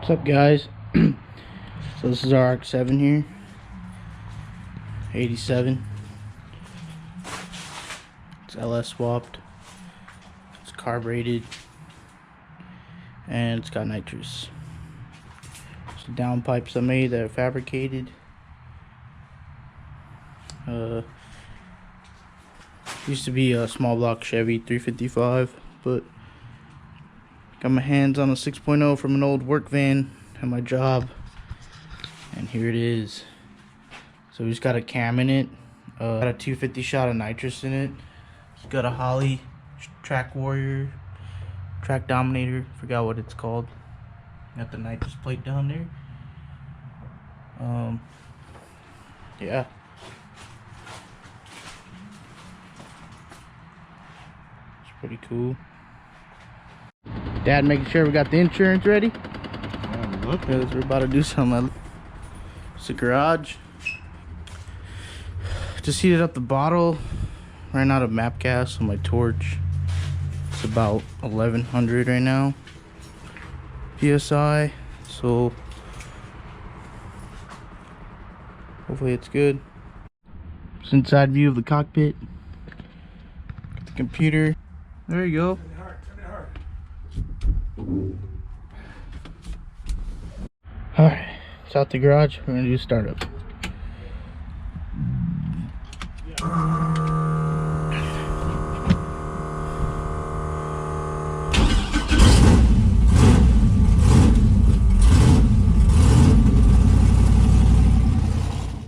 What's up, guys? So this is our RX-7 here, 87. It's LS swapped, it's carbureted, and it's got nitrous. So downpipes I made that are fabricated. Used to be a small block Chevy 355, but got my hands on a 6.0 from an old work van at my job, and here it is. So we just got a cam in it, got a 250 shot of nitrous in it. It's got a Holley Track Warrior, Track Dominator, forgot what it's called. Got the nitrous plate down there. Yeah. It's pretty cool. Dad making sure we got the insurance ready. Because we're about to do something. It's the garage. Just heated up the bottle. Ran out of map gas on my torch. It's about 1100 right now PSI. So hopefully it's good. It's inside view of the cockpit. Got the computer. There you go. Alright, it's out the garage. We're gonna do startup.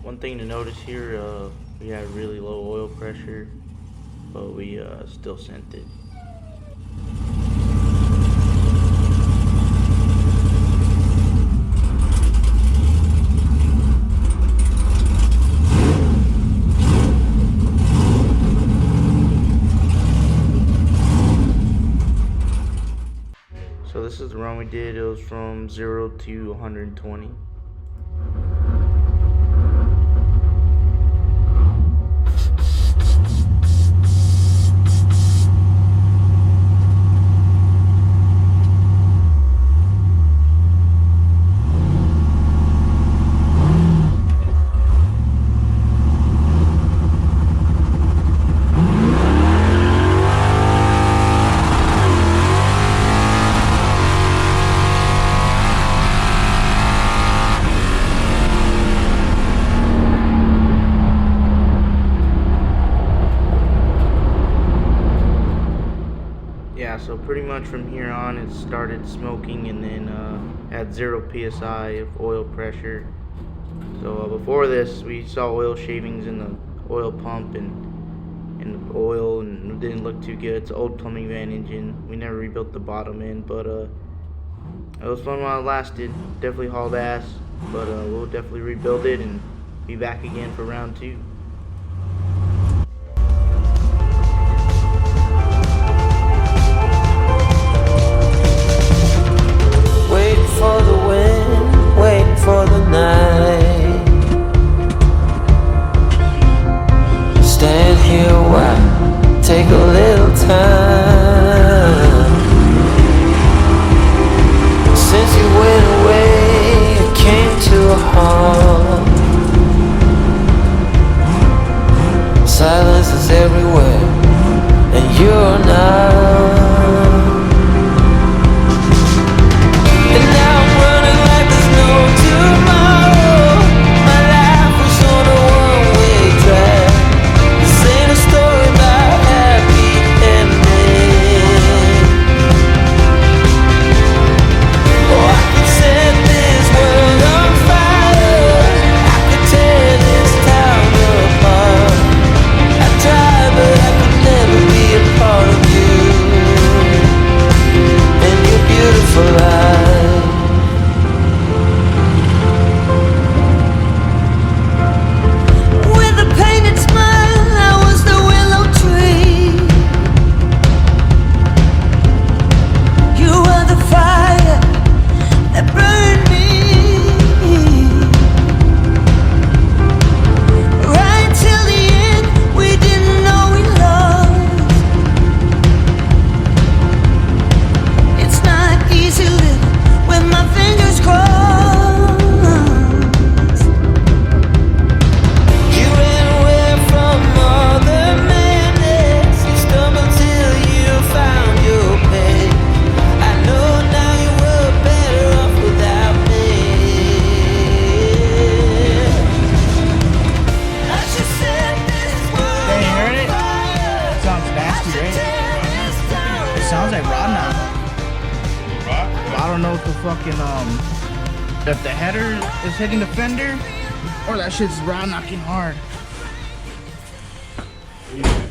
One thing to notice here, we had really low oil pressure, but we still sent it. So this is the run we did. It was from 0 to 120. So pretty much from here on it started smoking, and then at 0 psi of oil pressure. So before this we saw oil shavings in the oil pump and the oil, and it didn't look too good. It's an old plumbing van engine. We never rebuilt the bottom end, but it was fun while it lasted. Definitely hauled ass, but we'll definitely rebuild it and be back again for round 2. For the wind, waiting for the night. Stand here a while, take a little time. Since you went away, it came to a halt. Silence is everywhere, and you're not. Set this world on fire. don't know if the fucking if the header is hitting the fender or that shit's rod knocking hard.